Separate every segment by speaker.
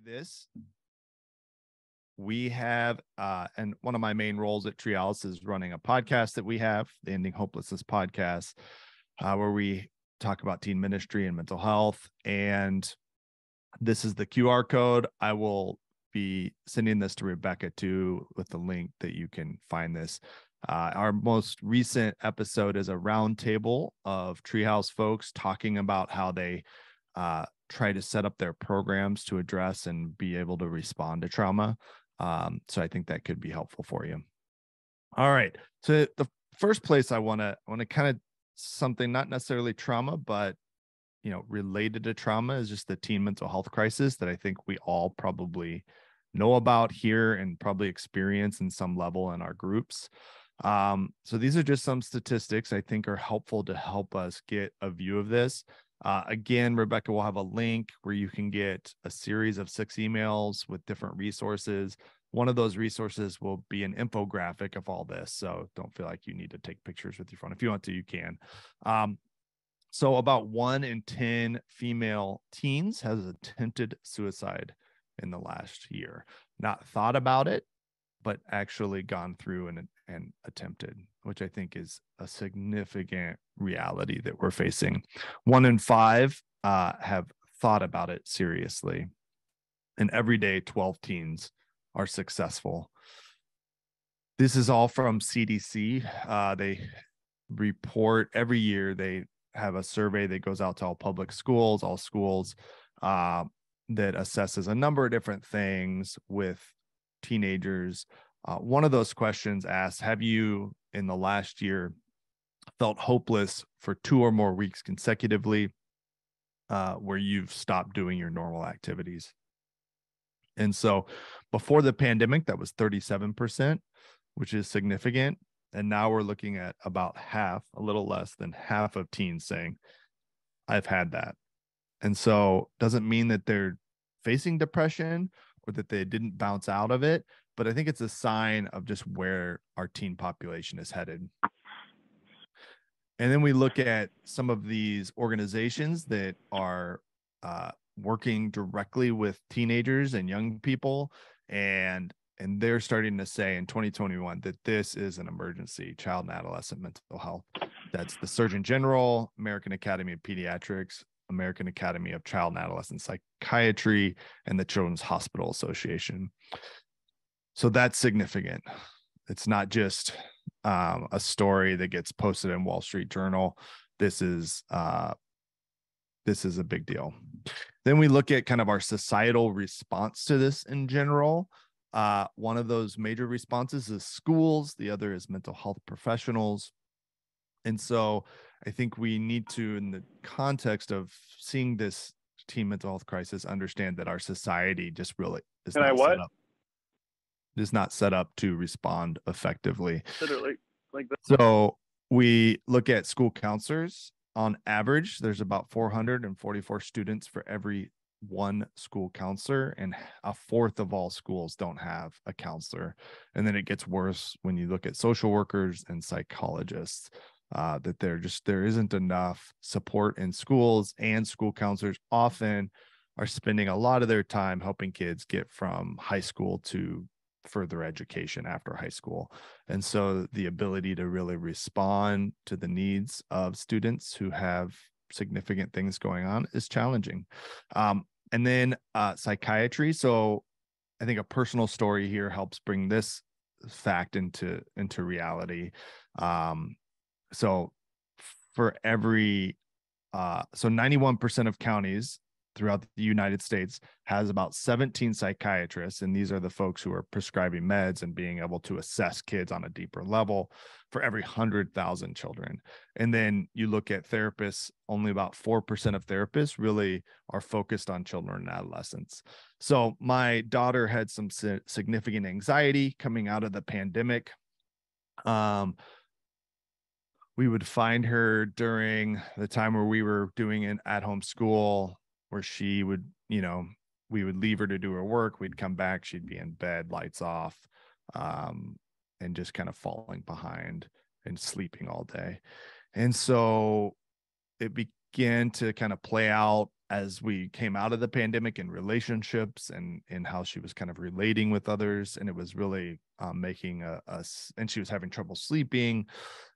Speaker 1: this. We have, and one of my main roles at Treehouse is running a podcast that we have, the Ending Hopelessness podcast, where we talk about teen ministry and mental health. And this is the QR code. I will be sending this to Rebecca too, with the link that you can find this. Our most recent episode is a roundtable of Treehouse folks talking about how they try to set up their programs to address and be able to respond to trauma. So I think that could be helpful for you. All right. So the first place I want to kind of something not necessarily trauma, but related to trauma is just the teen mental health crisis that I think we all probably know about here and probably experience in some level in our groups. So these are just some statistics I think are helpful to help us get a view of this. Again, Rebecca will have a link where you can get a series of 6 emails with different resources. One of those resources will be an infographic of all this. So don't feel like you need to take pictures with your phone. If you want to, you can. So about 1 in 10 female teens has attempted suicide in the last year. Not thought about it, but actually gone through and attempted, which I think is a significant reality that we're facing. 1 in 5 have thought about it seriously. And every day, 12 teens are successful. This is all from CDC. They report every year. They have a survey that goes out to all public schools, all schools, that assesses a number of different things with teenagers. One of those questions asks, have you in the last year felt hopeless for 2 or more weeks consecutively, where you've stopped doing your normal activities? And so before the pandemic, that was 37%, which is significant. And now we're looking at about half, a little less than half of teens saying, I've had that. And so doesn't mean that they're facing depression or that they didn't bounce out of it, but I think it's a sign of just where our teen population is headed. And then we look at some of these organizations that are working directly with teenagers and young people, and they're starting to say in 2021 that this is an emergency, child and adolescent mental health. That's the Surgeon General, American Academy of Pediatrics, American Academy of Child and Adolescent Psychiatry, and the Children's Hospital Association. So that's significant. It's not just a story that gets posted in Wall Street Journal. This is a big deal. Then we look at kind of our societal response to this in general. One of those major responses is schools. The other is mental health professionals. And so I think we need to, in the context of seeing this teen mental health crisis, understand that our society just really is not set up to respond effectively.
Speaker 2: Literally, like that.
Speaker 1: So we look at school counselors. On average, there's about 444 students for every 1 school counselor, and 1/4 of all schools don't have a counselor. And then it gets worse when you look at social workers and psychologists, that there isn't enough support in schools, and school counselors often are spending a lot of their time helping kids get from high school to further education after high school. And so the ability to really respond to the needs of students who have significant things going on is challenging. And then psychiatry. So I think a personal story here helps bring this fact into reality. So for every, so 91% of counties throughout the United States has about 17 psychiatrists. And these are the folks who are prescribing meds and being able to assess kids on a deeper level for every 100,000 children. And then you look at therapists, only about 4% of therapists really are focused on children and adolescents. So my daughter had some significant anxiety coming out of the pandemic. We would find her during the time where we were doing an at-home school, where she would, we would leave her to do her work. We'd come back, she'd be in bed, lights off, and just kind of falling behind and sleeping all day. And so it began to kind of play out as we came out of the pandemic in relationships and in how she was kind of relating with others. And it was really making and she was having trouble sleeping.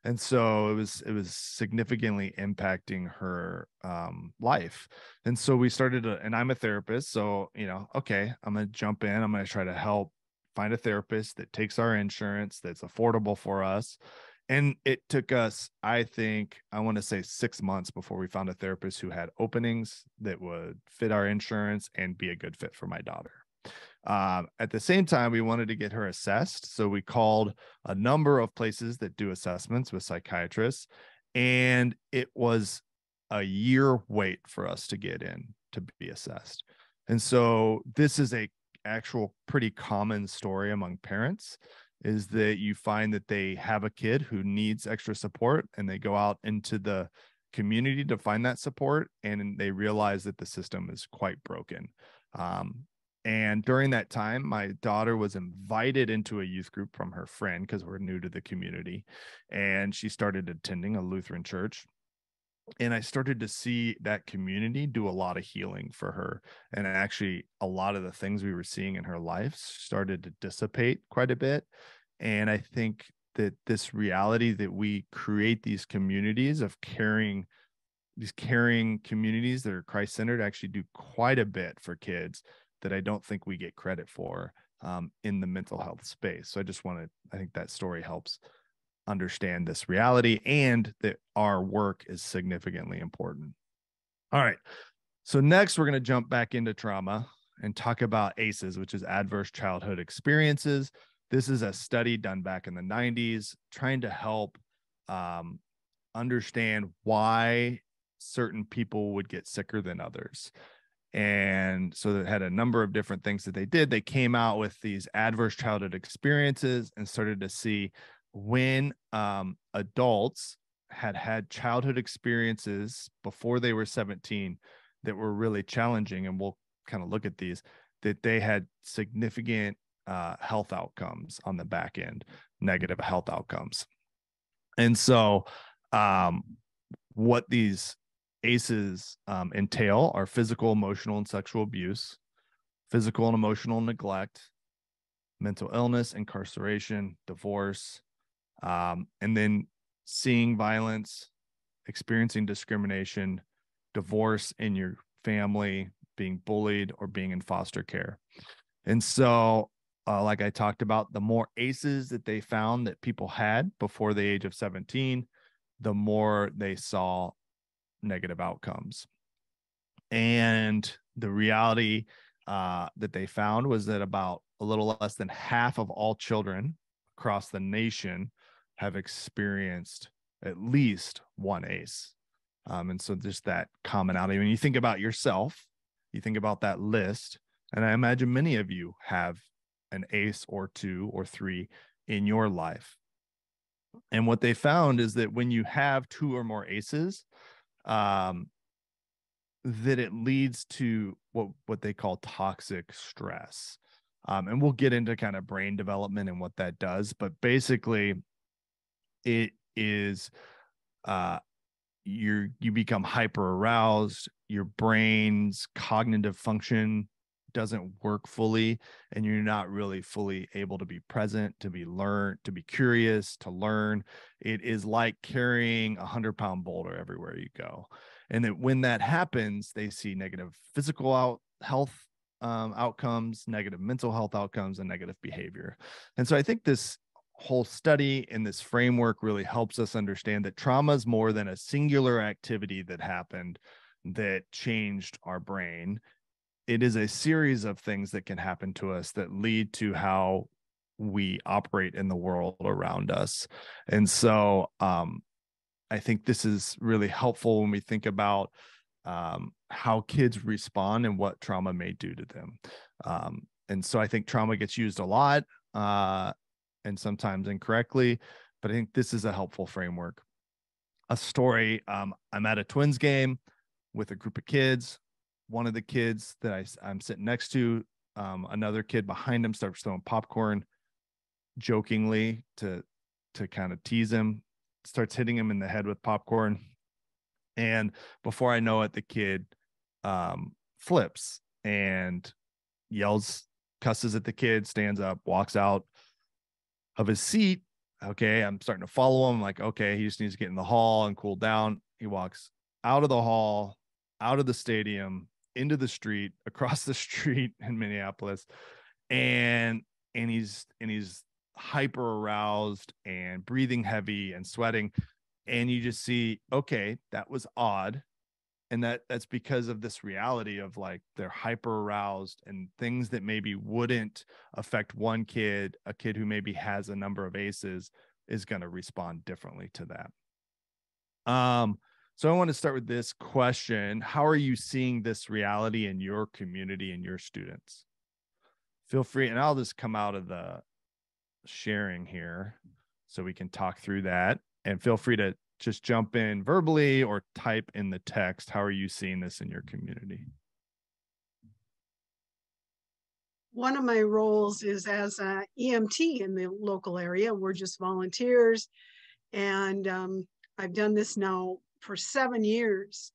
Speaker 1: And so it was significantly impacting her life. And so we started and I'm a therapist. So, okay, I'm going to jump in. I'm going to try to help find a therapist that takes our insurance, that's affordable for us. And it took us, I think, I want to say 6 months before we found a therapist who had openings that would fit our insurance and be a good fit for my daughter. At the same time, we wanted to get her assessed. So we called a number of places that do assessments with psychiatrists. And it was a year wait for us to get in to be assessed. And so this is a actual pretty common story among parents, is that you find that they have a kid who needs extra support and they go out into the community to find that support, and they realize that the system is quite broken. And during that time, my daughter was invited into a youth group from her friend because we're new to the community, and she started attending a Lutheran church. And I started to see that community do a lot of healing for her. And actually, a lot of the things we were seeing in her life started to dissipate quite a bit. And I think that this reality that we create these communities of these caring communities that are Christ-centered actually do quite a bit for kids that I don't think we get credit for in the mental health space. So I think that story helps understand this reality and that our work is significantly important. All right. So next, we're going to jump back into trauma and talk about ACEs, which is adverse childhood experiences. This is a study done back in the 90s, trying to help understand why certain people would get sicker than others. And so they had a number of different things that they did. They came out with these adverse childhood experiences and started to see when adults had childhood experiences before they were 17 that were really challenging, and we'll kind of look at these, that they had significant health outcomes on the back end, negative health outcomes. And so what these ACEs entail are physical, emotional, and sexual abuse, physical and emotional neglect, mental illness, incarceration, divorce, and then seeing violence, experiencing discrimination, divorce in your family, being bullied, or being in foster care. And so, like I talked about, the more ACEs that they found that people had before the age of 17, the more they saw negative outcomes. And the reality that they found was that about a little less than half of all children across the nation have experienced at least one ACE. And so just that commonality. When you think about yourself, you think about that list, and I imagine many of you have an ACE or 2 or 3 in your life. And what they found is that when you have 2 or more ACEs, that it leads to what they call toxic stress. And we'll get into kind of brain development and what that does. But basically, it is you become hyper aroused, your brain's cognitive function doesn't work fully, and you're not really fully able to be present, to be curious, to learn. It is like carrying a 100-pound boulder everywhere you go. And that when that happens, they see negative physical health outcomes, negative mental health outcomes, and negative behavior. And so I think this whole study and this framework really helps us understand that trauma is more than a singular activity that happened that changed our brain. It is a series of things that can happen to us that lead to how we operate in the world around us. And so I think this is really helpful when we think about how kids respond and what trauma may do to them. And so I think trauma gets used a lot and sometimes incorrectly, but I think this is a helpful framework. A story, I'm at a Twins game with a group of kids. One of the kids that I'm sitting next to, another kid behind him starts throwing popcorn jokingly to kind of tease him, starts hitting him in the head with popcorn. And before I know it, the kid flips and yells, cusses at the kid, stands up, walks out of his seat. Okay, I'm starting to follow him. Like, okay, he just needs to get in the hall and cool down. He walks out of the hall, out of the stadium, into the street, across the street in Minneapolis, and he's hyper aroused and breathing heavy and sweating. And you just see, okay, that was odd. And that's because of this reality of like they're hyper aroused, and things that maybe wouldn't affect one kid, a kid who maybe has a number of ACEs, is going to respond differently to that. So I want to start with this question. How are you seeing this reality in your community and your students? Feel free, and I'll just come out of the sharing here so we can talk through that, and feel free to just jump in verbally or type in the text. How are you seeing this in your community?
Speaker 2: One of my roles is as an EMT in the local area. We're just volunteers. And I've done this now for 7 years.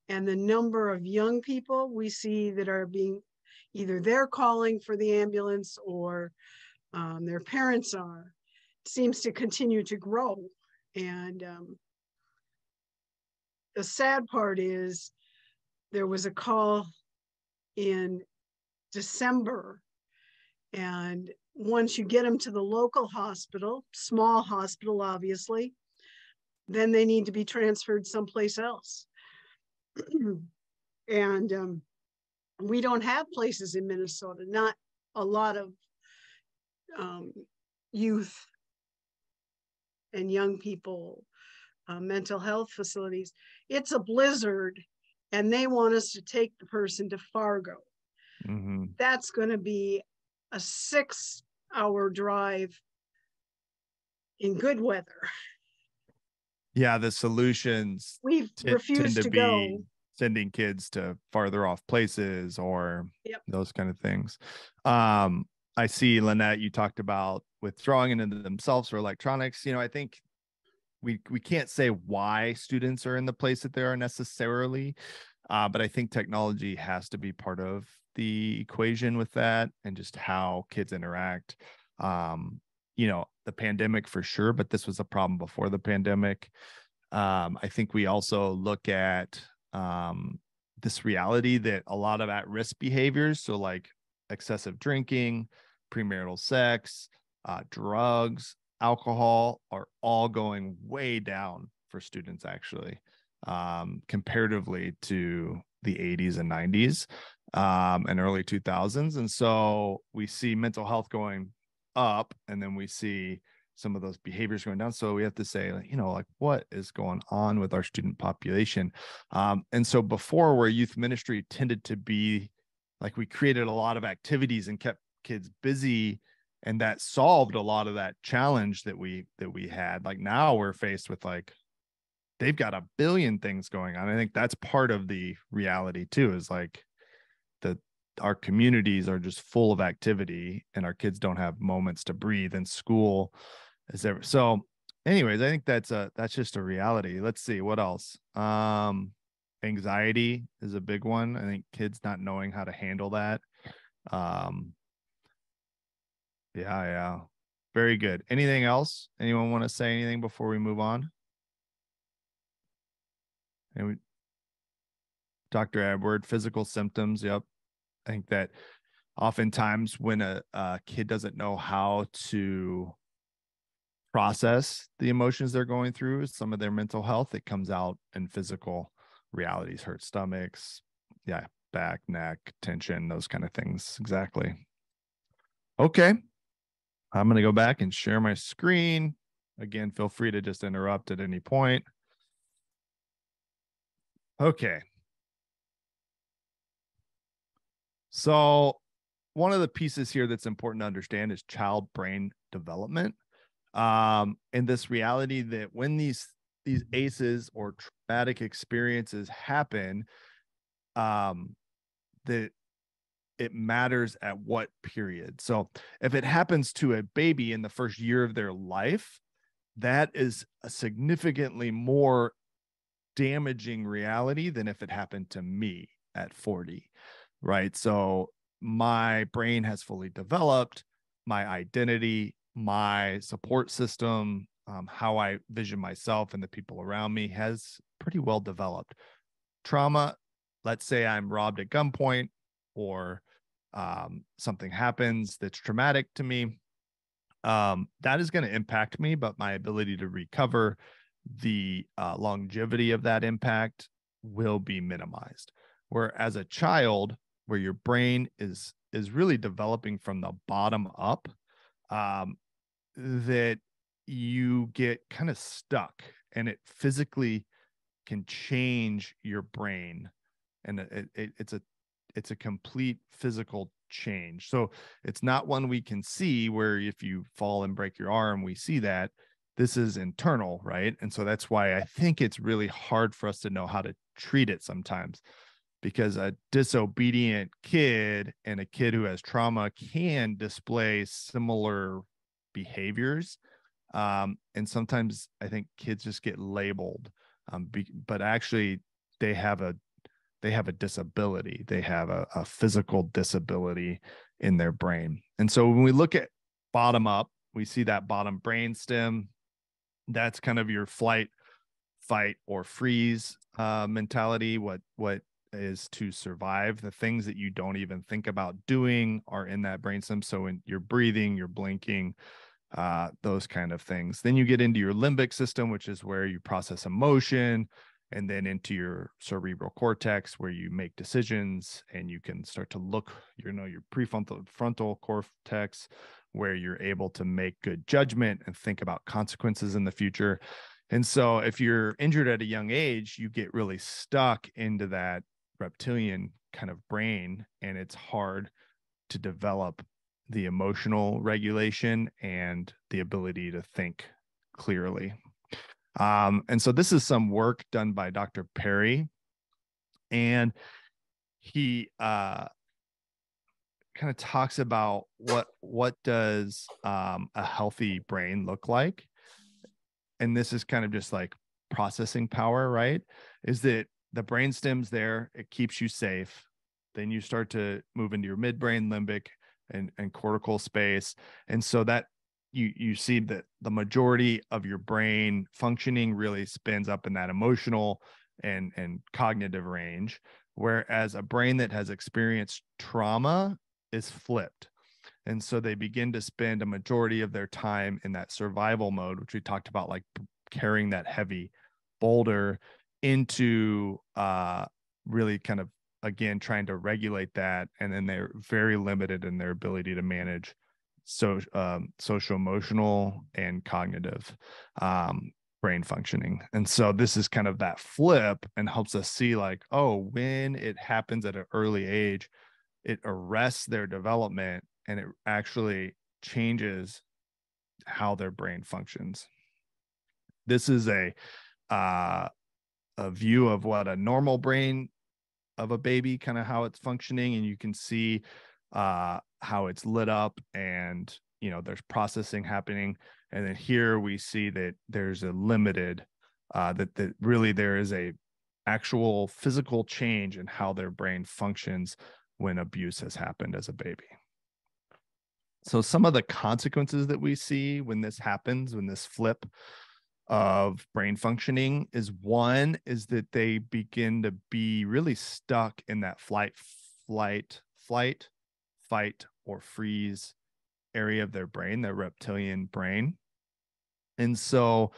Speaker 2: And the number of young people we see that are being, either they're calling for the ambulance or their parents are, seems to continue to grow. And the sad part is there was a call in December, and once you get them to the local hospital, small hospital, obviously, then they need to be transferred someplace else. And we don't have places in Minnesota, not a lot of youth and young people, mental health facilities. It's a blizzard, and they want us to take the person to Fargo. Mm-hmm. That's going to be a 6-hour drive in good weather.
Speaker 1: Yeah, the solutions
Speaker 2: we've refused to go.
Speaker 1: Sending kids to farther off places or those kind of things. I see, Lynette, you talked about withdrawing into themselves for electronics. I think we can't say why students are in the place that they are necessarily, but I think technology has to be part of the equation with that, and just how kids interact. The pandemic for sure, but this was a problem before the pandemic. I think we also look at this reality that a lot of at-risk behaviors, so like excessive drinking, premarital sex, drugs, alcohol, are all going way down for students, actually, comparatively to the 80s and 90s and early 2000s. And so we see mental health going up, and then we see some of those behaviors going down. So we have to say, like, what is going on with our student population? And so before, where youth ministry tended to be like, we created a lot of activities and kept kids busy, and that solved a lot of that challenge that we had. Like, now we're faced with, like, they've got a billion things going on. I think that's part of the reality too, is like our communities are just full of activity, and our kids don't have moments to breathe, and school is ever. So anyways, I think that's just a reality. Let's see what else. Anxiety is a big one. I think kids not knowing how to handle that. Yeah. Very good. Anything else? Anyone want to say anything before we move on? And Dr. Edward, physical symptoms. Yep. I think that oftentimes when a kid doesn't know how to process the emotions they're going through, some of their mental health, it comes out in physical realities, hurt stomachs, back, neck, tension, those kind of things. Exactly. Okay. I'm going to go back and share my screen. Again, feel free to just interrupt at any point. Okay. So one of the pieces here that's important to understand is child brain development. And this reality that when these ACEs or traumatic experiences happen, that it matters at what period. So if it happens to a baby in the first year of their life, that is a significantly more damaging reality than if it happened to me. at 40, right? So my brain has fully developed, my identity, my support system, how I vision myself and the people around me has pretty well developed. Trauma, let's say I'm robbed at gunpoint, or something happens that's traumatic to me, that is going to impact me, but my ability to recover, the longevity of that impact will be minimized. Whereas a child, where your brain is really developing from the bottom up, that you get kind of stuck, and it physically can change your brain, and it's a complete physical change. So it's not one we can see, where if you fall and break your arm, we see that. This is internal, right? And so that's why I think it's really hard for us to know how to treat it sometimes, because a disobedient kid and a kid who has trauma can display similar behaviors. And sometimes I think kids just get labeled, but actually they have a disability. They have a physical disability in their brain. And so when we look at bottom up, we see that bottom brain stem. That's kind of your flight, fight, or freeze mentality. What is to survive. The things that you don't even think about doing are in that brainstem. So when you're breathing, you're blinking, those kind of things. Then you get into your limbic system, which is where you process emotion, and then into your cerebral cortex, where you make decisions, and you can start to look, your frontal cortex, where you're able to make good judgment and think about consequences in the future. And so if you're injured at a young age, you get really stuck into that reptilian kind of brain, and it's hard to develop the emotional regulation and the ability to think clearly. And so this is some work done by Dr. Perry, and he kind of talks about what does a healthy brain look like. And this is kind of just like processing power, right? Is that the brain stem's there, it keeps you safe. Then you start to move into your midbrain, limbic, and cortical space. And so that you see that the majority of your brain functioning really spins up in that emotional and cognitive range, whereas a brain that has experienced trauma is flipped. And so they begin to spend a majority of their time in that survival mode, which we talked about, like carrying that heavy boulder into really kind of, again, trying to regulate that. And then they're very limited in their ability to manage social emotional and cognitive brain functioning. And so this is kind of that flip, and helps us see, like, oh, when it happens at an early age, it arrests their development, and it actually changes how their brain functions. This is a view of what a normal brain of a baby, kind of how it's functioning, and you can see how it's lit up, and there's processing happening. And then here we see that there's a limited that really there is a actual physical change in how their brain functions when abuse has happened as a baby. So some of the consequences that we see when this happens, when this flip of brain functioning, is that they begin to be really stuck in that flight, fight, or freeze area of their brain, their reptilian brain. And so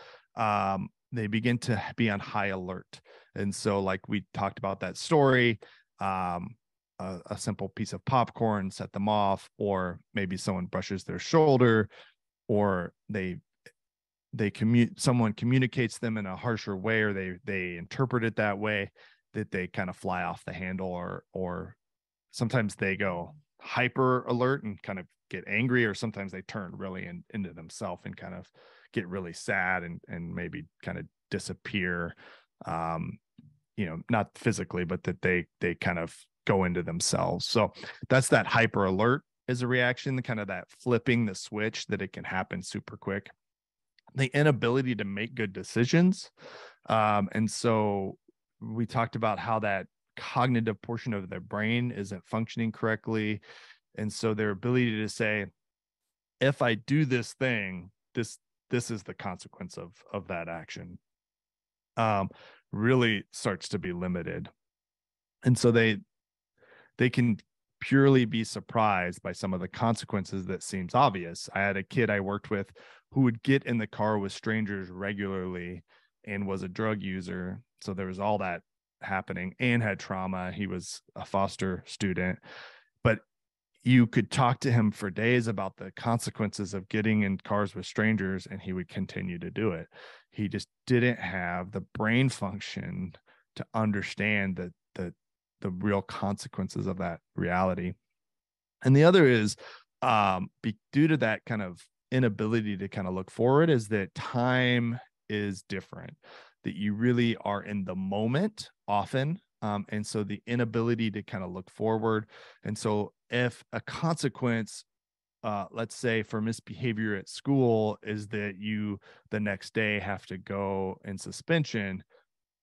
Speaker 1: they begin to be on high alert. And so, like we talked about that story, a simple piece of popcorn set them off, or maybe someone brushes their shoulder, or someone communicates them in a harsher way, or they interpret it that way, that they kind of fly off the handle, or sometimes they go hyper alert and kind of get angry, or sometimes they turn really into themselves and kind of get really sad and maybe kind of disappear, not physically, but that they kind of go into themselves. So that's that hyper alert is a reaction, kind of that flipping the switch, that it can happen super quick. The inability to make good decisions. And so we talked about how that cognitive portion of their brain isn't functioning correctly. And so their ability to say, if I do this thing, this is the consequence of that action, really starts to be limited. And so they can purely be surprised by some of the consequences that seems obvious. I had a kid I worked with who would get in the car with strangers regularly and was a drug user. So there was all that happening and had trauma. He was a foster student, but you could talk to him for days about the consequences of getting in cars with strangers, and he would continue to do it. He just didn't have the brain function to understand the real consequences of that reality. And the other is, due to that kind of inability to kind of look forward, is that time is different, that you really are in the moment often. And so the inability to kind of look forward. And so if a consequence, let's say for misbehavior at school, is that you the next day have to go in suspension,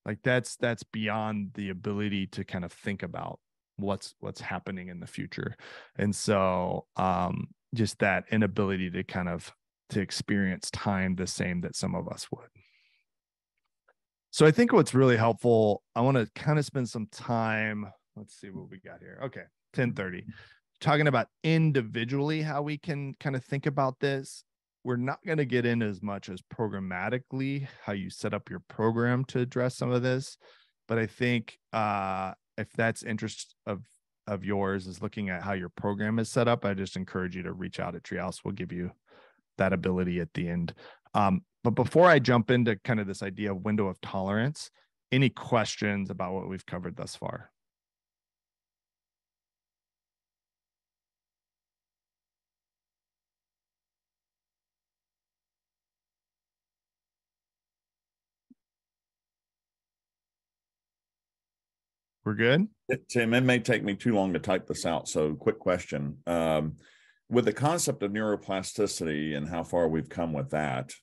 Speaker 1: like that's beyond the ability to kind of think about what's happening in the future. And so just that inability to kind of to experience time the same that some of us would. So I think what's really helpful, I want to kind of spend some time, let's see what we got here. Okay, 10:30, talking about individually how we can kind of think about this. We're not going to get in as much as programmatically how you set up your program to address some of this, but I think if that's interest of yours is looking at how your program is set up, I just encourage you to reach out at Treehouse. We'll give you that ability at the end. But before I jump into kind of this idea of window of tolerance, any questions about what we've covered thus far? We're good?
Speaker 3: Tim, it may take me too long to type this out, so quick question. With the concept of neuroplasticity and how far we've come with that,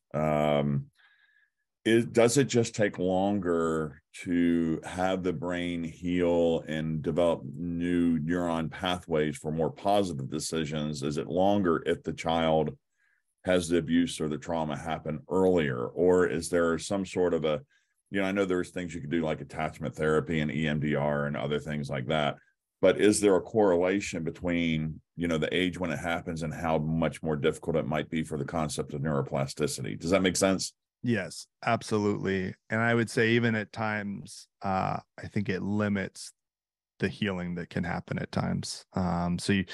Speaker 3: does it just take longer to have the brain heal and develop new neuron pathways for more positive decisions? Is it longer if the child has the abuse or the trauma happen earlier? Or is there some sort of a, I know there's things you could do like attachment therapy and EMDR and other things like that, but is there a correlation between, the age when it happens and how much more difficult it might be for the concept of neuroplasticity? Does that make sense?
Speaker 1: Yes, absolutely. And I would say even at times, I think it limits the healing that can happen at times. So you,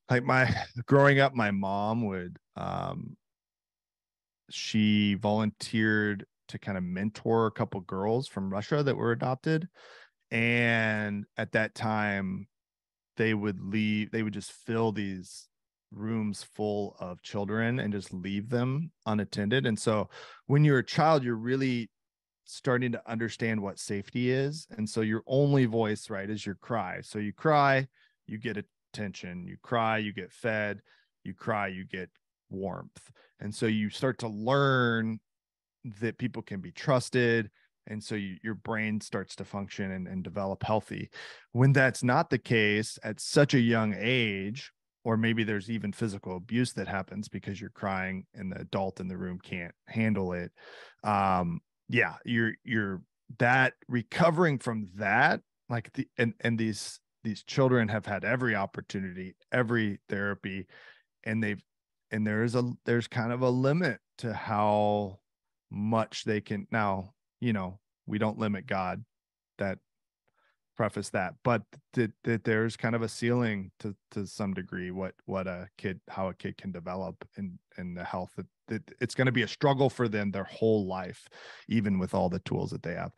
Speaker 1: like growing up, my mom would, she volunteered to kind of mentor a couple girls from Russia that were adopted. And at that time, they would just fill these rooms full of children and just leave them unattended. And so when you're a child, you're really starting to understand what safety is. And so your only voice, right, is your cry. So you cry, you get attention. You cry, you get fed. You cry, you get warmth. And so you start to learn that people can be trusted. And so your brain starts to function and develop healthy. When that's not the case at such a young age, or maybe there's even physical abuse that happens because you're crying and the adult in the room can't handle it. You're that recovering from that, like these children have had every opportunity, every therapy, and there's kind of a limit to how much they can. Now, we don't limit God, that preface that, but that there's kind of a ceiling to some degree how a kid can develop in the health that it's going to be a struggle for them their whole life, even with all the tools that they have.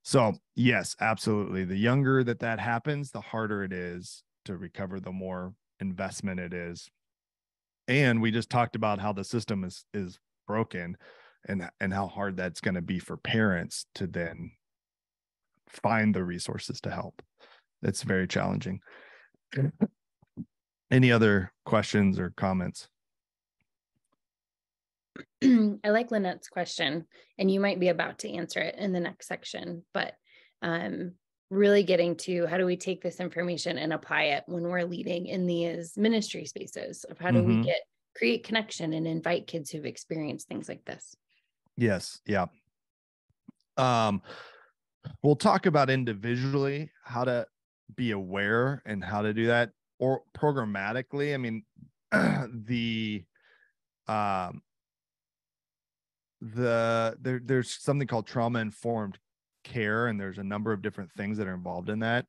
Speaker 1: So yes, absolutely. The younger that happens, the harder it is to recover, the more investment it is. And we just talked about how the system is broken and how hard that's going to be for parents to then find the resources to help. It's very challenging. Any other questions or comments?
Speaker 4: I like Lynette's question, and you might be about to answer it in the next section, but really getting to how do we take this information and apply it when we're leading in these ministry spaces of how do we create connection and invite kids who've experienced things like this.
Speaker 1: Yes. Yeah. We'll talk about individually how to be aware and how to do that, or programmatically. I mean, there's something called trauma-informed care, and there's a number of different things that are involved in that.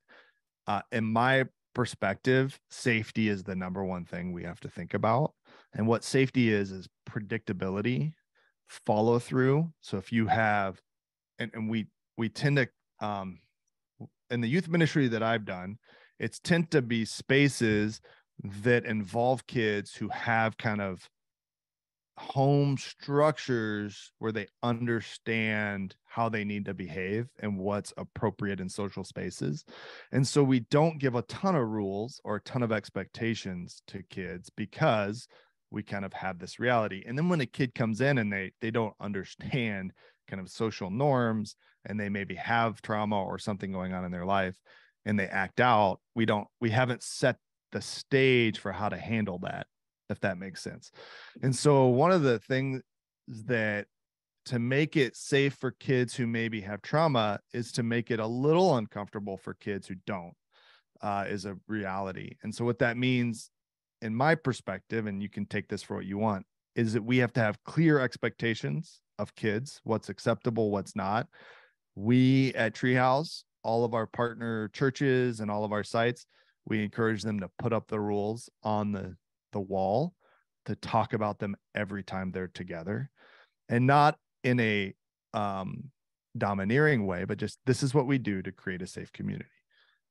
Speaker 1: In my perspective, safety is the number one thing we have to think about. And what safety is predictability, follow through. So if you have, and we tend to, in the youth ministry that I've done, it's tend to be spaces that involve kids who have kind of home structures where they understand how they need to behave and what's appropriate in social spaces. And so we don't give a ton of rules or a ton of expectations to kids because we kind of have this reality. And then when a kid comes in and they don't understand kind of social norms, and they maybe have trauma or something going on in their life and they act out, we haven't set the stage for how to handle that, if that makes sense. And so one of the things that to make it safe for kids who maybe have trauma is to make it a little uncomfortable for kids who don't, is a reality. And so what that means, in my perspective, and you can take this for what you want, is that we have to have clear expectations of kids, what's acceptable, what's not. We at Treehouse, all of our partner churches and all of our sites, we encourage them to put up the rules on the wall, to talk about them every time they're together, and not in a domineering way, but just, this is what we do to create a safe community.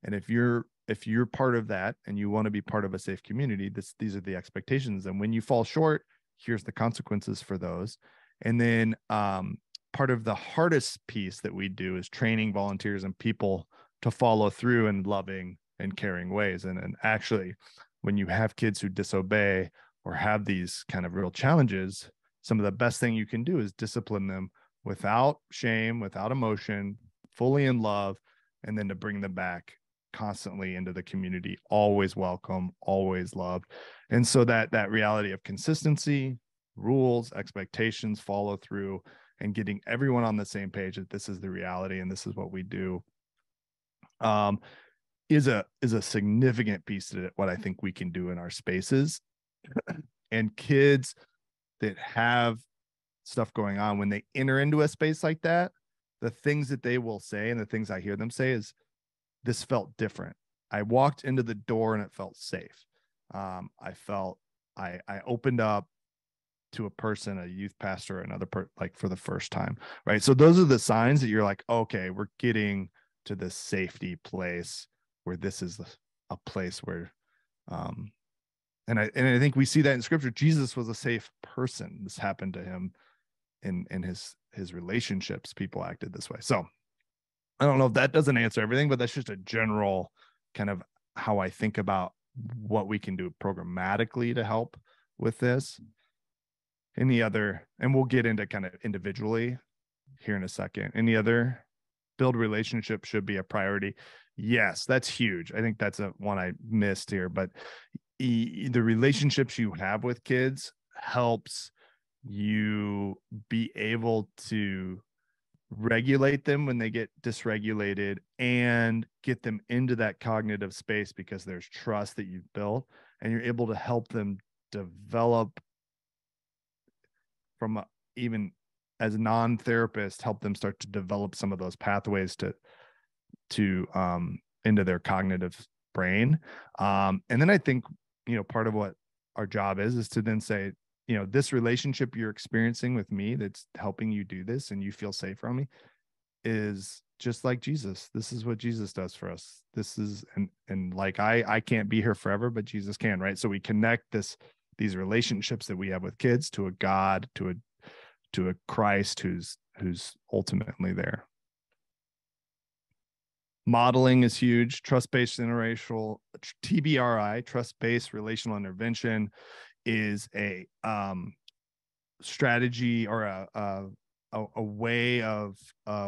Speaker 1: And if you're part of that and you want to be part of a safe community, these are the expectations. And when you fall short, here's the consequences for those. And then part of the hardest piece that we do is training volunteers and people to follow through in loving and caring ways. And actually, when you have kids who disobey or have these kind of real challenges, some of the best thing you can do is discipline them without shame, without emotion, fully in love, and then to bring them back constantly into the community, always welcome, always loved. And so that reality of consistency, rules, expectations, follow through, and getting everyone on the same page that this is the reality and this is what we do, is a significant piece to what I think we can do in our spaces. And kids that have stuff going on, when they enter into a space like that, the things that they will say and the things I hear them say is, this felt different. I walked into the door and it felt safe. I opened up to a person, a youth pastor, another like for the first time, right? So those are the signs that you're like, okay, we're getting to this safety place where this is a place where, and I think we see that in scripture. Jesus was a safe person. This happened to him in his relationships. People acted this way. So I don't know if that doesn't answer everything, but that's just a general kind of how I think about what we can do programmatically to help with this. Any other, and we'll get into kind of individually here in a second. Any other? Build relationships should be a priority. Yes, that's huge. I think that's one I missed here, but the relationships you have with kids helps you be able to regulate them when they get dysregulated and get them into that cognitive space, because there's trust that you've built and you're able to help them develop from even as a non-therapist, help them start to develop some of those pathways to into their cognitive brain. And then I think, part of what our job is to then say, this relationship you're experiencing with me that's helping you do this and you feel safe around me is just like Jesus. This is what Jesus does for us. This is, and like, I can't be here forever, but Jesus can, right? So we connect these relationships that we have with kids to a God, to a Christ who's ultimately there. Modeling is huge. Trust-based interracial, TBRI, trust-based relational intervention, is a strategy or a a way of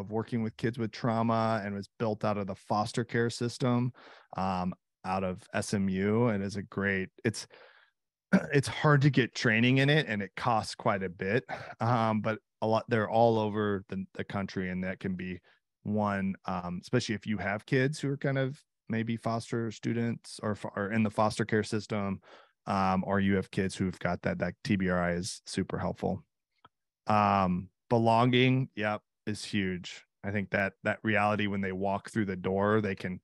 Speaker 1: working with kids with trauma, and was built out of the foster care system, out of SMU, and is a great. It's hard to get training in it, and it costs quite a bit, but a lot. They're all over the country, and that can be one, especially if you have kids who are kind of maybe foster students or in the foster care system, or you have kids who've got that TBRI is super helpful. Belonging, yep, is huge. I think that reality, when they walk through the door, they can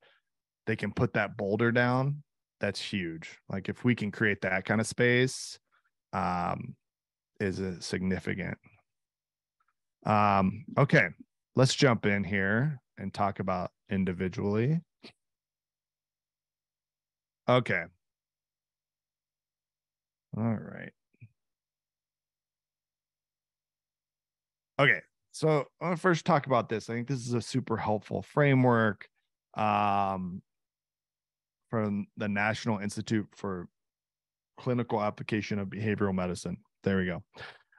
Speaker 1: put that boulder down. That's huge. Like if we can create that kind of space, is a significant. Okay, let's jump in here and talk about individually. Okay. All right. Okay. So I want to first talk about this. I think this is a super helpful framework, from the National Institute for Clinical Application of Behavioral Medicine. There we go.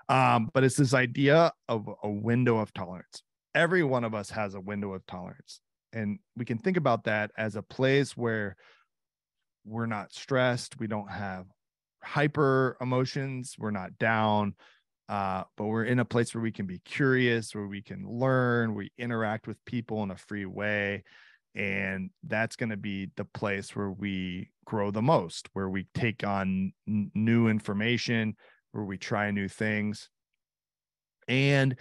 Speaker 1: But it's this idea of a window of tolerance. Every one of us has a window of tolerance. And we can think about that as a place where we're not stressed. We don't have hyper emotions. We're not down. But we're in a place where we can be curious, where we can learn, we interact with people in a free way. And that's going to be the place where we grow the most, where we take on new information, where we try new things. And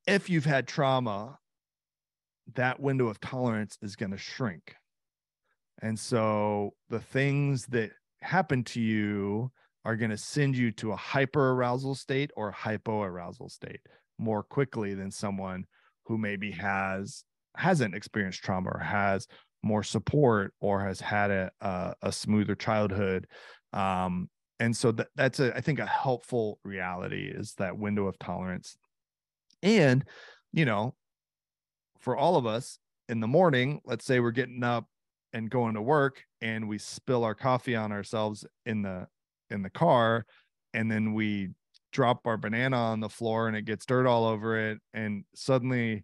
Speaker 1: if you've had trauma, that window of tolerance is going to shrink. And so the things that happen to you are going to send you to a hyperarousal state or hypoarousal state more quickly than someone who maybe hasn't experienced trauma, or has more support, or has had a smoother childhood. And so that's I think a helpful reality, is that window of tolerance. And, for all of us in the morning, let's say we're getting up and going to work, and we spill our coffee on ourselves in the car, and then we drop our banana on the floor and it gets dirt all over it. And suddenly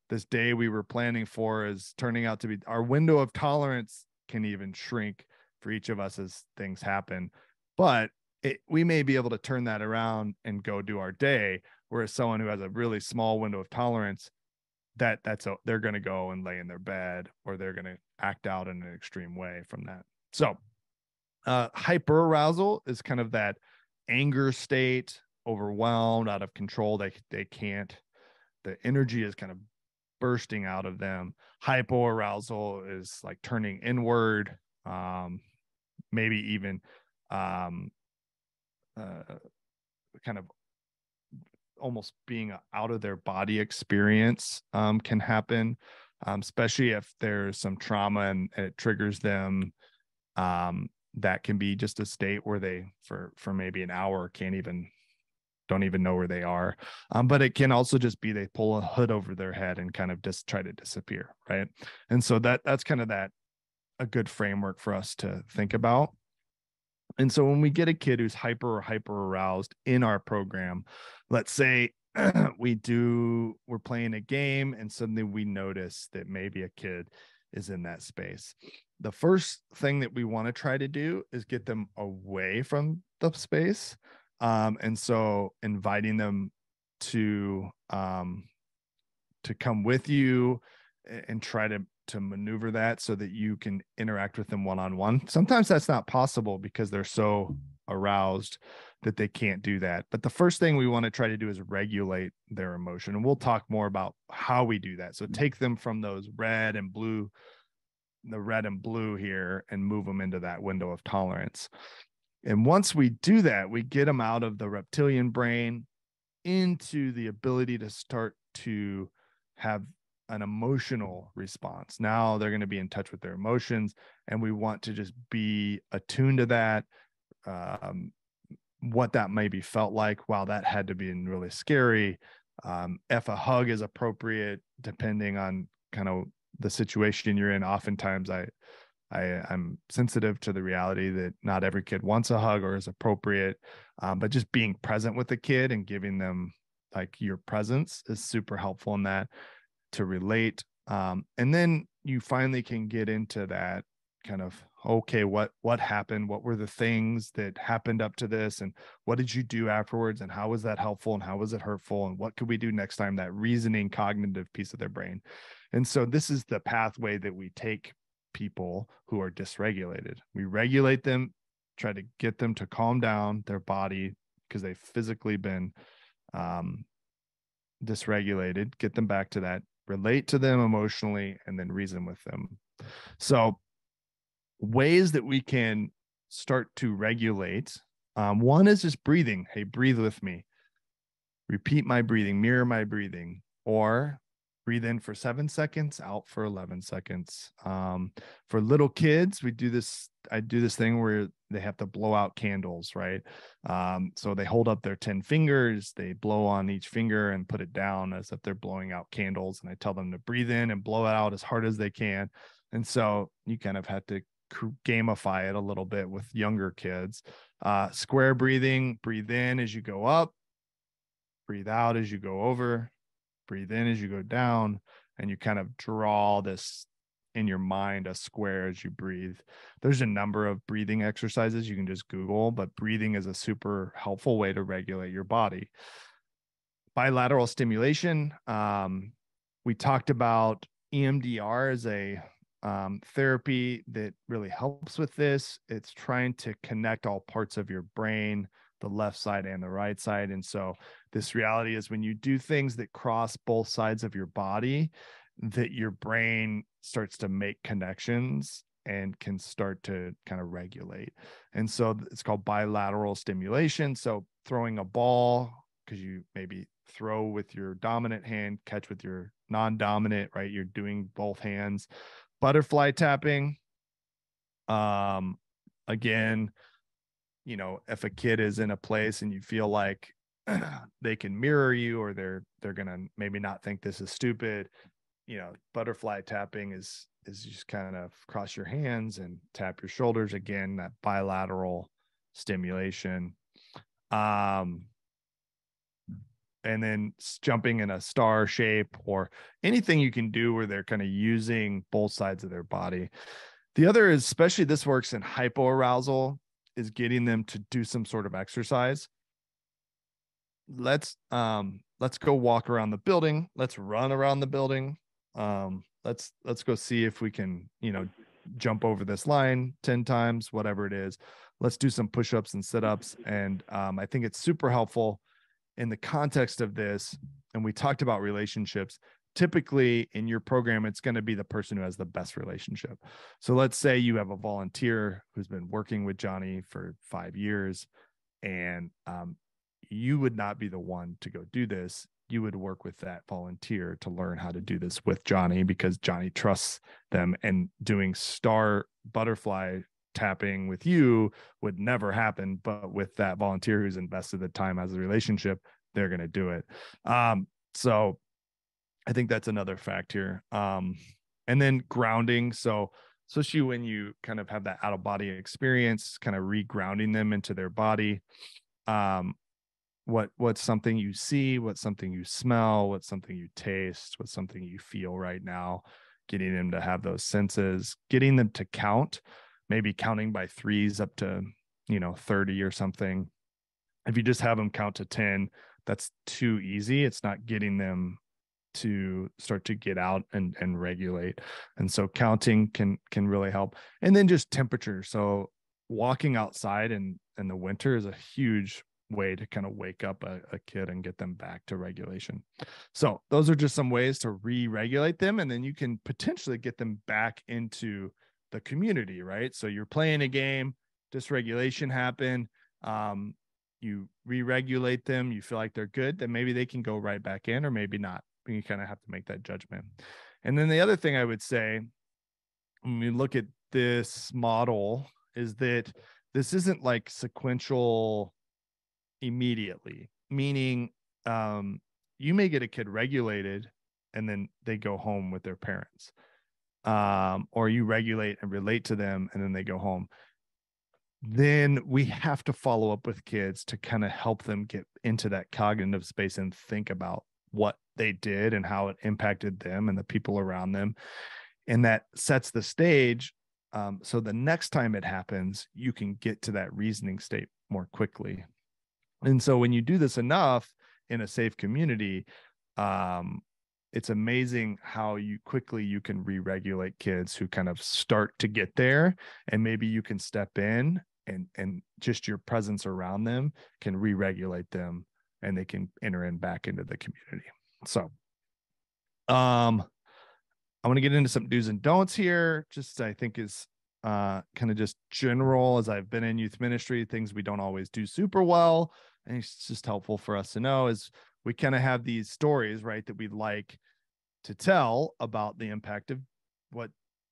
Speaker 1: this day we were planning for is turning out to be, our window of tolerance can even shrink for each of us as things happen. But we may be able to turn that around and go do our day. Whereas someone who has a really small window of tolerance, they're going to go and lay in their bed, or they're going to act out in an extreme way from that. So hyperarousal is kind of that anger state, overwhelmed, out of control. They can't, the energy is kind of bursting out of them. Hypoarousal is like turning inward, maybe even kind of almost being out of their body experience can happen, especially if there's some trauma and it triggers them. That can be just a state where they for maybe an hour don't even know where they are. But it can also just be they pull a hood over their head and kind of just try to disappear, right? And so that's kind of a good framework for us to think about. And so when we get a kid who's hyper aroused in our program, let's say we're playing a game and suddenly we notice that maybe a kid is in that space. The first thing that we want to try to do is get them away from the space. And so inviting them to come with you and try to maneuver that so that you can interact with them one-on-one. Sometimes that's not possible because they're so aroused that they can't do that. But the first thing we want to try to do is regulate their emotion. And we'll talk more about how we do that. So take them from those red and blue here and move them into that window of tolerance. And once we do that, we get them out of the reptilian brain into the ability to start to have an emotional response. Now they're going to be in touch with their emotions, and we want to just be attuned to that, what that maybe felt like. Wow, that had to be really scary. If a hug is appropriate, depending on kind of the situation you're in. Oftentimes I'm sensitive to the reality that not every kid wants a hug or is appropriate, but just being present with the kid and giving them like your presence is super helpful in that, to relate. And then you finally can get into that kind of, okay, what happened? What were the things that happened up to this? And what did you do afterwards? And how was that helpful? And how was it hurtful? And what could we do next time? That reasoning, cognitive piece of their brain. And so this is the pathway that we take people who are dysregulated. We regulate them, try to get them to calm down their body because they've physically been dysregulated, get them back to that, relate to them emotionally, and then reason with them. So ways that we can start to regulate. One is just breathing. Hey, breathe with me. Repeat my breathing, mirror my breathing, or breathe in for 7 seconds, out for 11 seconds. For little kids, I do this thing where they have to blow out candles, right? So they hold up their 10 fingers, they blow on each finger and put it down as if they're blowing out candles. And I tell them to breathe in and blow it out as hard as they can. And so you kind of have to gamify it a little bit with younger kids. Square breathing, breathe in as you go up, breathe out as you go over, breathe in as you go down, and you kind of draw this in your mind, a square as you breathe. There's a number of breathing exercises you can just Google, but breathing is a super helpful way to regulate your body. Bilateral stimulation. We talked about EMDR as a therapy that really helps with this. It's trying to connect all parts of your brain, the left side and the right side. And so this reality is when you do things that cross both sides of your body, that your brain starts to make connections and can start to kind of regulate. And so it's called bilateral stimulation. So throwing a ball, because you maybe throw with your dominant hand, catch with your non-dominant, right? You're doing both hands. Butterfly tapping. Again, you know, if a kid is in a place and you feel like they can mirror you, or they're gonna maybe not think this is stupid, you know, butterfly tapping is just kind of cross your hands and tap your shoulders. Again, that bilateral stimulation. And then jumping in a star shape, or anything you can do where they're kind of using both sides of their body. The other is, especially this works in hypoarousal, is getting them to do some sort of exercise. Let's go walk around the building. Let's run around the building. Let's go see if we can, you know, jump over this line 10 times, whatever it is. Let's do some push-ups and sit-ups. And I think it's super helpful in the context of this. And we talked about relationships. Typically in your program, it's going to be the person who has the best relationship. So let's say you have a volunteer who's been working with Johnny for 5 years, and you would not be the one to go do this. You would work with that volunteer to learn how to do this with Johnny, because Johnny trusts them, and doing star butterfly tapping with you would never happen. But with that volunteer who's invested the time as a relationship, they're going to do it. So I think that's another fact here. And then grounding. So especially when you kind of have that out of body experience, kind of regrounding them into their body. What's something you see, what's something you smell, what's something you taste, what's something you feel right now, getting them to have those senses, getting them to count, maybe counting by threes up to, 30 or something. If you just have them count to 10, that's too easy. It's not getting them to start to get out and regulate. And so counting can really help. And then just temperature. So walking outside in the winter is a huge way to kind of wake up a kid and get them back to regulation. So those are just some ways to re-regulate them. And then you can potentially get them back into the community, right? So you're playing a game, dysregulation happened, you re-regulate them, you feel like they're good, then maybe they can go right back in, or maybe not. You kind of have to make that judgment. And then the other thing I would say, when we look at this model, is that this isn't like sequential immediately, meaning you may get a kid regulated and then they go home with their parents, or you regulate and relate to them and then they go home. then we have to follow up with kids to kind of help them get into that cognitive space and think about what they did and how it impacted them and the people around them. And that sets the stage. So the next time it happens, you can get to that reasoning state more quickly. And so when you do this enough in a safe community, it's amazing how quickly you can re-regulate kids who kind of start to get there, and maybe you can step in and just your presence around them can re-regulate them and they can enter in back into the community. So I want to get into some do's and don'ts here, just I think is kind of just general, as I've been in youth ministry, things we don't always do super well. And it's just helpful for us to know is we kind of have these stories, right, that we'd like to tell about the impact of what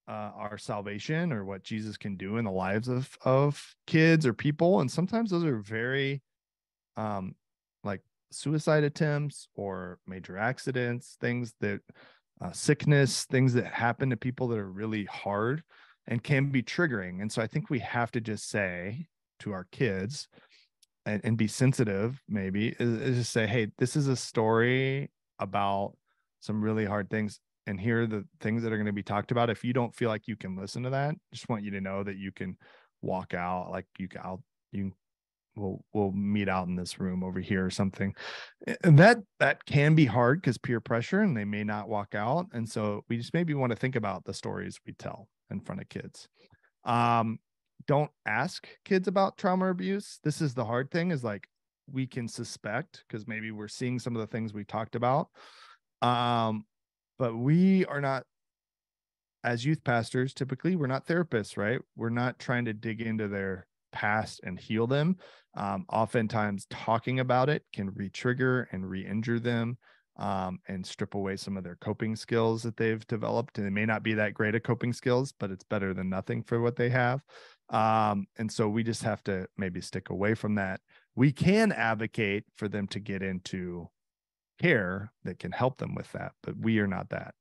Speaker 1: our salvation or what Jesus can do in the lives of kids or people. And sometimes those are very like suicide attempts or major accidents, things that sickness, things that happen to people that are really hard and can be triggering. And so I think we have to just say to our kids and be sensitive, maybe, is just say, hey, this is a story about some really hard things. And here are the things that are going to be talked about. If you don't feel like you can listen to that, just want you to know that you can walk out, like we'll meet out in this room over here or something. And that can be hard because peer pressure, and they may not walk out. And so we just maybe want to think about the stories we tell in front of kids. Don't ask kids about trauma or abuse. This is the hard thing, is like we can suspect because maybe we're seeing some of the things we talked about. But we are not, as youth pastors, typically we're not therapists, right? We're not trying to dig into their past and heal them. Oftentimes talking about it can re-trigger and re-injure them, and strip away some of their coping skills that they've developed. And it may not be that great at coping skills, but it's better than nothing for what they have. And so we just have to maybe stick away from that. We can advocate for them to get into care that can help them with that, but we are not that.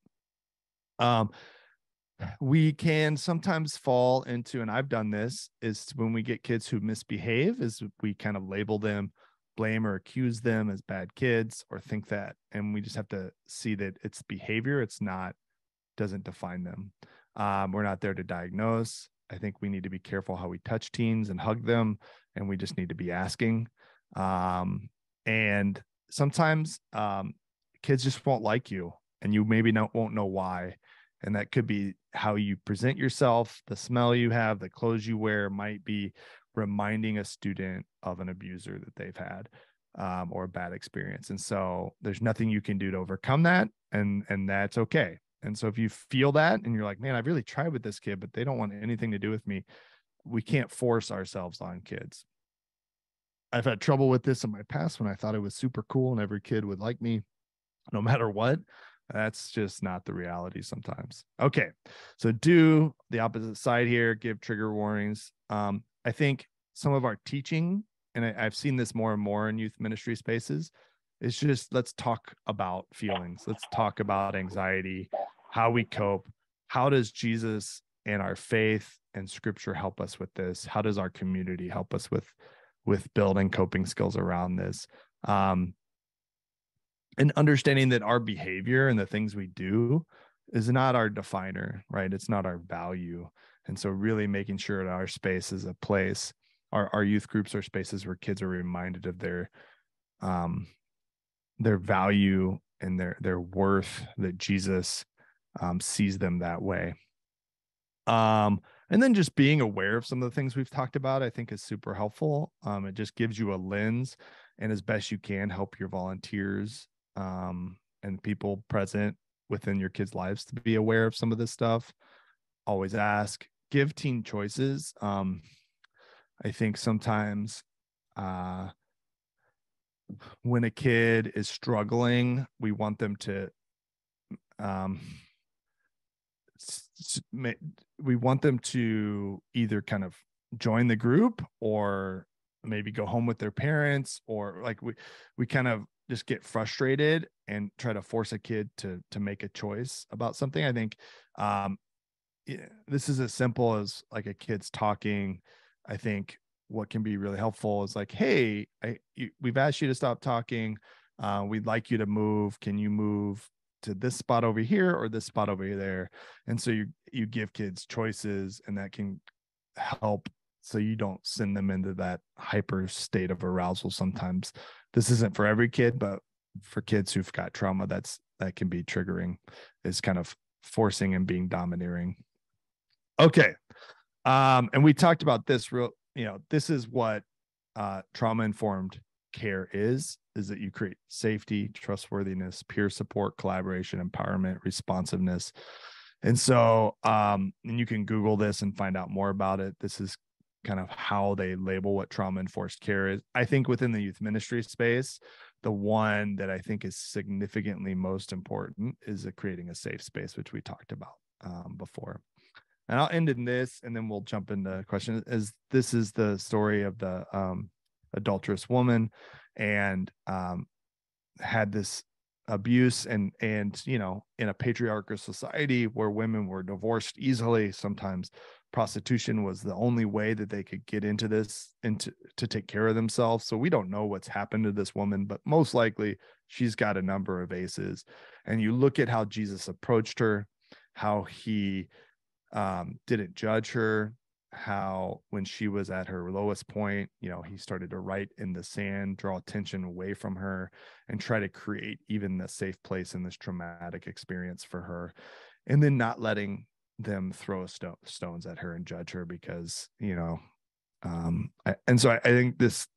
Speaker 1: We can sometimes fall into, and I've done this, is when we get kids who misbehave, is we kind of label them, blame or accuse them as bad kids, or think that, and we just have to see that it's behavior. It's not, doesn't define them. We're not there to diagnose. I think we need to be careful how we touch teens and hug them, and we just need to be asking. And sometimes kids just won't like you, and you maybe won't know why. And that could be how you present yourself, the smell you have, the clothes you wear might be reminding a student of an abuser that they've had, or a bad experience. And so there's nothing you can do to overcome that. And that's okay. And so if you feel that and you're like, man, I've really tried with this kid, but they don't want anything to do with me, we can't force ourselves on kids. I've had trouble with this in my past when I thought it was super cool and every kid would like me no matter what. That's just not the reality sometimes. Okay. So do the opposite side here, give trigger warnings. I think some of our teaching, and I've seen this more and more in youth ministry spaces, is just, let's talk about feelings. Let's talk about anxiety, how we cope. How does Jesus and our faith and scripture help us with this? How does our community help us with building coping skills around this? And understanding that our behavior and the things we do is not our definer, right? It's not our value. And so really making sure that our space is a place, our youth groups are spaces where kids are reminded of their value and their worth, that Jesus sees them that way. And then just being aware of some of the things we've talked about, I think is super helpful. It just gives you a lens, and as best you can help your volunteers and people present within your kids' lives to be aware of some of this stuff. Always ask, give teen choices. I think sometimes when a kid is struggling, we want them to either kind of join the group or maybe go home with their parents, or like we kind of just get frustrated and try to force a kid to make a choice about something. I think this is as simple as like a kid's talking I think what can be really helpful is like, hey, we've asked you to stop talking. We'd like you to move. Can you move to this spot over here or this spot over there? And so you give kids choices, and that can help so you don't send them into that hyper state of arousal. Sometimes this isn't for every kid, but for kids who've got trauma, that can be triggering, is kind of forcing and being domineering. Okay. And we talked about this this is what trauma-informed care is that you create safety, trustworthiness, peer support, collaboration, empowerment, responsiveness. And so, and you can Google this and find out more about it. This is kind of how they label what trauma-enforced care is. I think within the youth ministry space, the one that I think is significantly most important is creating a safe space, which we talked about before. And I'll end in this, and then we'll jump into questions. As this is the story of the adulterous woman, and had this abuse, and in a patriarchal society where women were divorced easily, sometimes prostitution was the only way that they could get into this and to take care of themselves. So we don't know what's happened to this woman, but most likely she's got a number of aces. And you look at how Jesus approached her, how he didn't judge her, how when she was at her lowest point, he started to write in the sand, draw attention away from her, and try to create even a safe place in this traumatic experience for her, and then not letting them throw stones at her and judge her because and so I think this,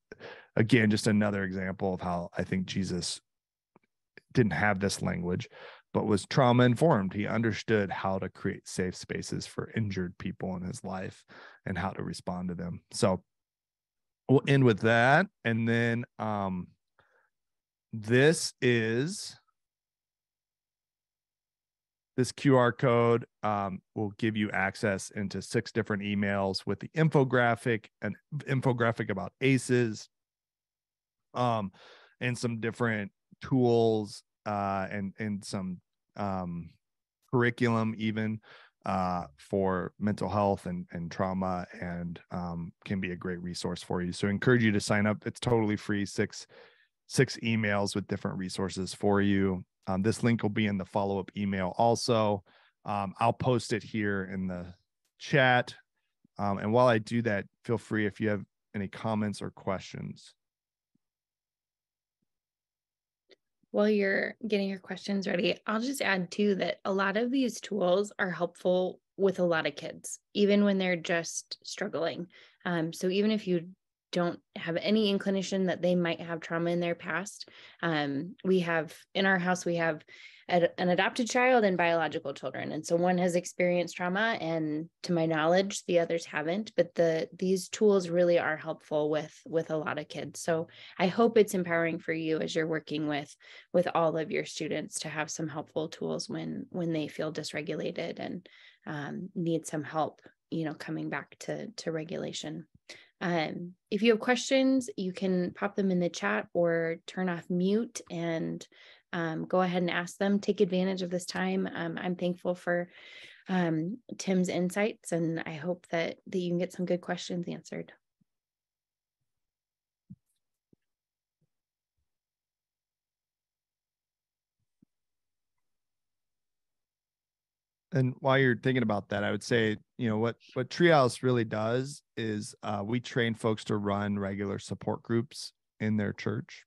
Speaker 1: again, just another example of how I think Jesus didn't have this language, but was trauma informed. He understood how to create safe spaces for injured people in his life and how to respond to them. So we'll end with that. And then this QR code will give you access into 6 different emails with the infographic, an infographic about ACEs, and some different tools and some curriculum even for mental health and trauma, and can be a great resource for you. So I encourage you to sign up. It's totally free, 6 emails with different resources for you. This link will be in the follow-up email also. I'll post it here in the chat. And while I do that, feel free if you have any comments or questions.
Speaker 4: While you're getting your questions ready, I'll just add too that a lot of these tools are helpful with a lot of kids, even when they're just struggling. So even if you don't have any inclination that they might have trauma in their past, we have in our house, we have an adopted child and biological children. And so one has experienced trauma, and to my knowledge, the others haven't, but these tools really are helpful with a lot of kids. So I hope it's empowering for you as you're working with all of your students to have some helpful tools when they feel dysregulated and need some help, coming back to regulation. If you have questions, you can pop them in the chat or turn off mute and go ahead and ask them. Take advantage of this time. I'm thankful for Tim's insights, and I hope that you can get some good questions answered.
Speaker 1: And while you're thinking about that, I would say, what Treehouse really does is we train folks to run regular support groups in their church.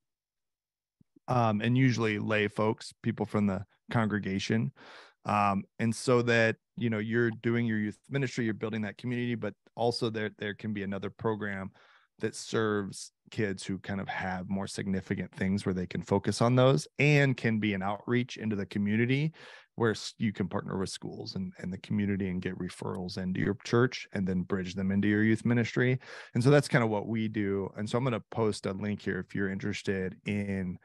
Speaker 1: And usually lay folks, people from the congregation. And so that, you're doing your youth ministry, you're building that community, but also there can be another program that serves kids who kind of have more significant things where they can focus on those, and can be an outreach into the community where you can partner with schools and the community and get referrals into your church and then bridge them into your youth ministry. And so that's kind of what we do. And so I'm going to post a link here if you're interested in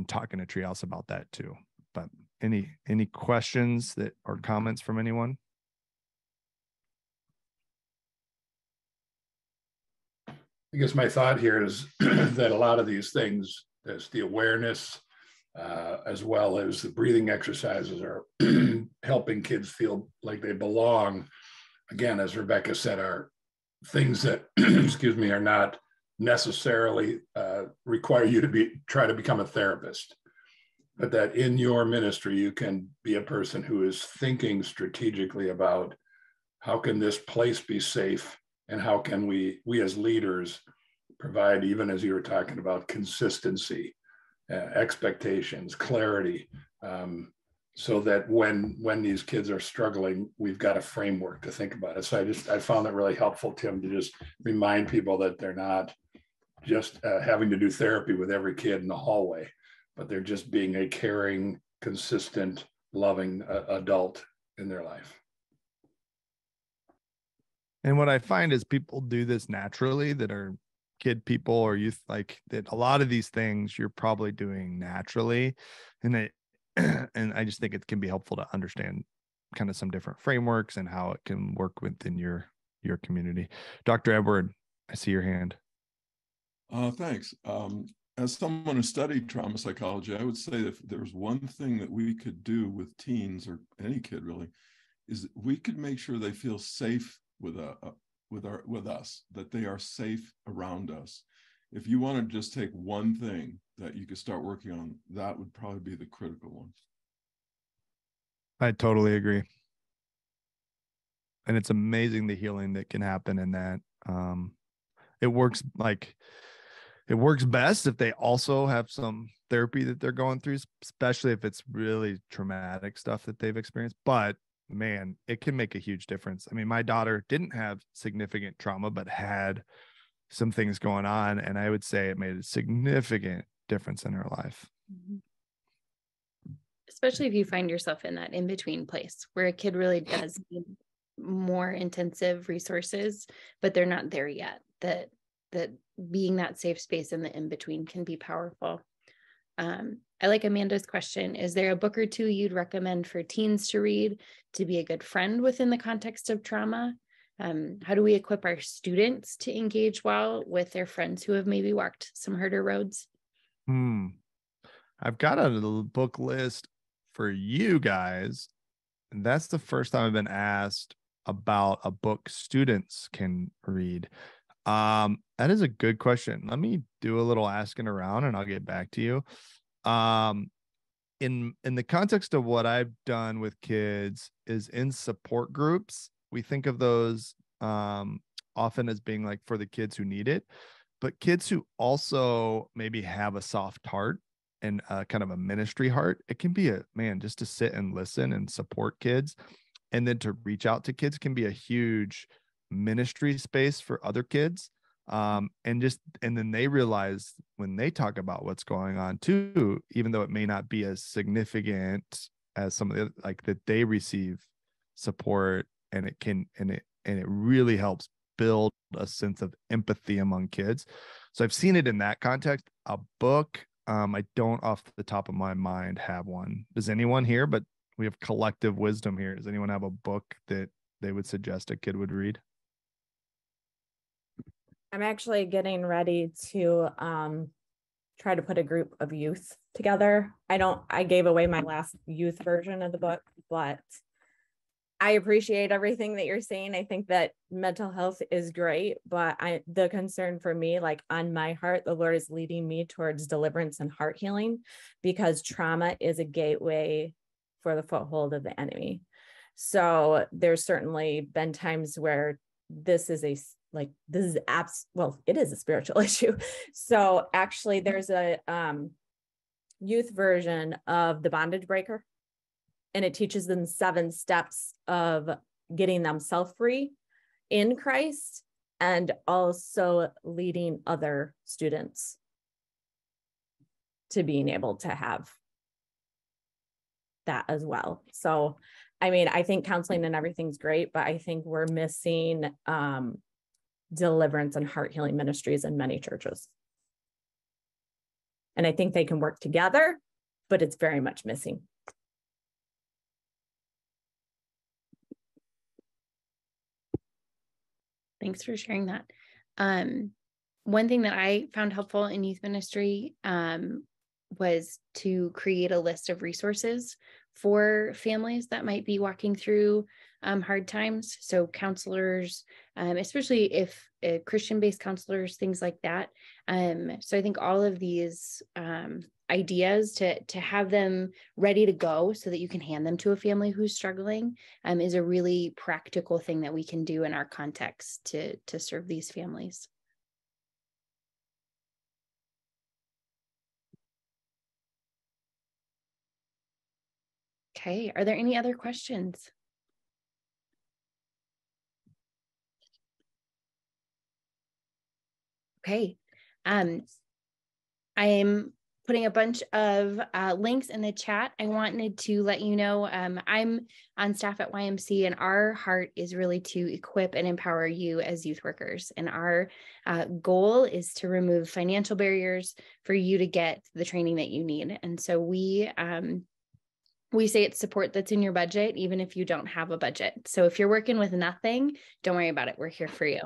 Speaker 1: talking to Treehouse about that too. But any questions or comments from anyone?
Speaker 5: I guess my thought here is that a lot of these things, as the awareness, as well as the breathing exercises, are helping kids feel like they belong. Again, as Rebecca said, things that, excuse me, are not necessarily require you to try to become a therapist, but that in your ministry, you can be a person who is thinking strategically about how can this place be safe, and how can we as leaders provide, even as you were talking about, consistency, expectations, clarity, so that when these kids are struggling, we've got a framework to think about it. So I found that really helpful, Tim, to just remind people that they're not just having to do therapy with every kid in the hallway, but they're just being a caring, consistent, loving adult in their life.
Speaker 1: And what I find is people do this naturally that are kid people or youth, like that. A lot of these things you're probably doing naturally, and and I just think it can be helpful to understand kind of some different frameworks and how it can work within your community. Dr. Edward, I see your hand.
Speaker 6: Thanks. As someone who studied trauma psychology, I would say that if there's one thing that we could do with teens, or any kid really, is that we could make sure they feel safe with us, that they are safe around us. If you want to just take one thing that you could start working on, that would probably be the critical one.
Speaker 1: I totally agree. And it's amazing the healing that can happen in that. It works best if they also have some therapy that they're going through, especially if it's really traumatic stuff that they've experienced. But man, it can make a huge difference. I mean, my daughter didn't have significant trauma, but had some things going on. And I would say it made a significant difference in her life.
Speaker 4: Especially if you find yourself in that in-between place where a kid really does need more intensive resources, but they're not there yet. That being that safe space in the in-between can be powerful. I like Amanda's question. Is there a book or two you'd recommend for teens to read to be a good friend within the context of trauma? How do we equip our students to engage well with their friends who have maybe walked some harder roads?
Speaker 1: I've got a little book list for you guys. And that's the first time I've been asked about a book students can read. That is a good question. Let me do a little asking around and I'll get back to you. In the context of what I've done with kids is in support groups. We think of those often as being like for the kids who need it, but kids who also maybe have a soft heart and kind of a ministry heart. It can be just to sit and listen and support kids, and then to reach out to kids can be a huge ministry space for other kids. And then they realize when they talk about what's going on too, even though it may not be as significant as some of the, like, that they receive support, and it really helps build a sense of empathy among kids. So I've seen it in that context. A book, I don't off the top of my mind have one. Does anyone here? But we have collective wisdom here. Does anyone have a book that they would suggest a kid would read?
Speaker 7: I'm actually getting ready to try to put a group of youth together. I gave away my last youth version of the book, but I appreciate everything that you're saying. I think that mental health is great, but the concern for me, like on my heart, the Lord is leading me towards deliverance and heart healing, because trauma is a gateway for the foothold of the enemy. So there's certainly been times where it is a spiritual issue. So actually there's a youth version of The Bondage Breaker, and it teaches them 7 steps of getting themselves free in Christ, and also leading other students to being able to have that as well. So, I mean, I think counseling and everything's great, but I think we're missing deliverance and heart healing ministries in many churches. And I think they can work together, but it's very much missing.
Speaker 4: Thanks for sharing that. One thing that I found helpful in youth ministry was to create a list of resources for families that might be walking through hard times. So counselors, especially if Christian-based counselors, things like that. So I think all of these ideas to have them ready to go so that you can hand them to a family who's struggling is a really practical thing that we can do in our context to serve these families. Okay, are there any other questions? Okay, I'm putting a bunch of links in the chat. I wanted to let you know I'm on staff at YMC, and our heart is really to equip and empower you as youth workers. And our goal is to remove financial barriers for you to get the training that you need. And so we say it's support that's in your budget, even if you don't have a budget. So if you're working with nothing, don't worry about it. We're here for you.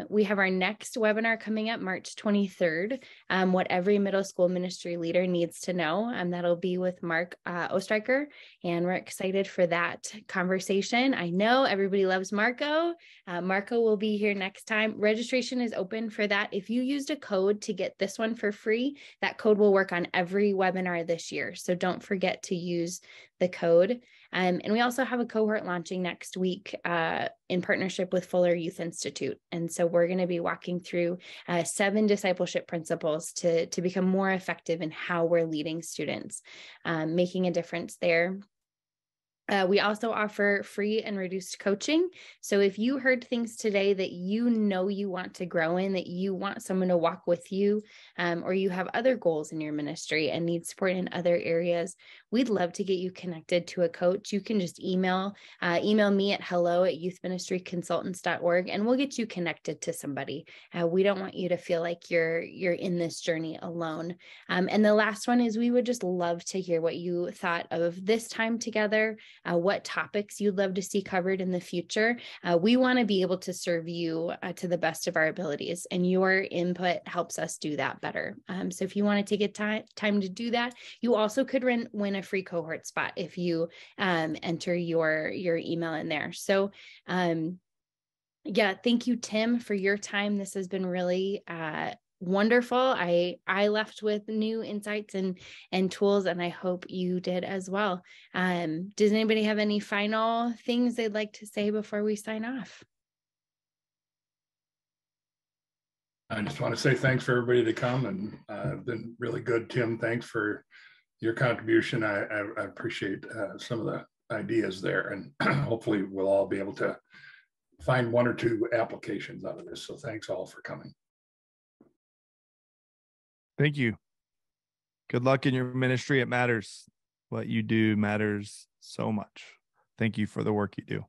Speaker 4: We have our next webinar coming up March 23rd, what every middle school ministry leader needs to know. That'll be with Mark Ostreicher, and we're excited for that conversation. I know everybody loves Marco. Marco will be here next time. Registration is open for that. If you used a code to get this one for free, that code will work on every webinar this year. So don't forget to use the code. And we also have a cohort launching next week in partnership with Fuller Youth Institute. And so we're going to be walking through 7 discipleship principles to become more effective in how we're leading students, making a difference there. We also offer free and reduced coaching. So if you heard things today that you know you want to grow in, that you want someone to walk with you, or you have other goals in your ministry and need support in other areas, we'd love to get you connected to a coach. You can just email me at hello@youthministryconsultants.org, and we'll get you connected to somebody. We don't want you to feel like you're in this journey alone. And the last one is we would just love to hear what you thought of this time together. What topics you'd love to see covered in the future. We want to be able to serve you to the best of our abilities, and your input helps us do that better. So if you want to take a time to do that, you also could win a free cohort spot if you enter your email in there. So yeah, thank you, Tim, for your time. This has been really wonderful. I left with new insights and tools, and I hope you did as well. Does anybody have any final things they'd like to say before we sign off?
Speaker 5: I just want to say thanks for everybody to come, and been really good. Tim, thanks for your contribution. I appreciate some of the ideas there, and hopefully we'll all be able to find 1 or 2 applications out of this. So thanks all for coming.
Speaker 1: Thank you. Good luck in your ministry. It matters. What you do matters so much. Thank you for the work you do.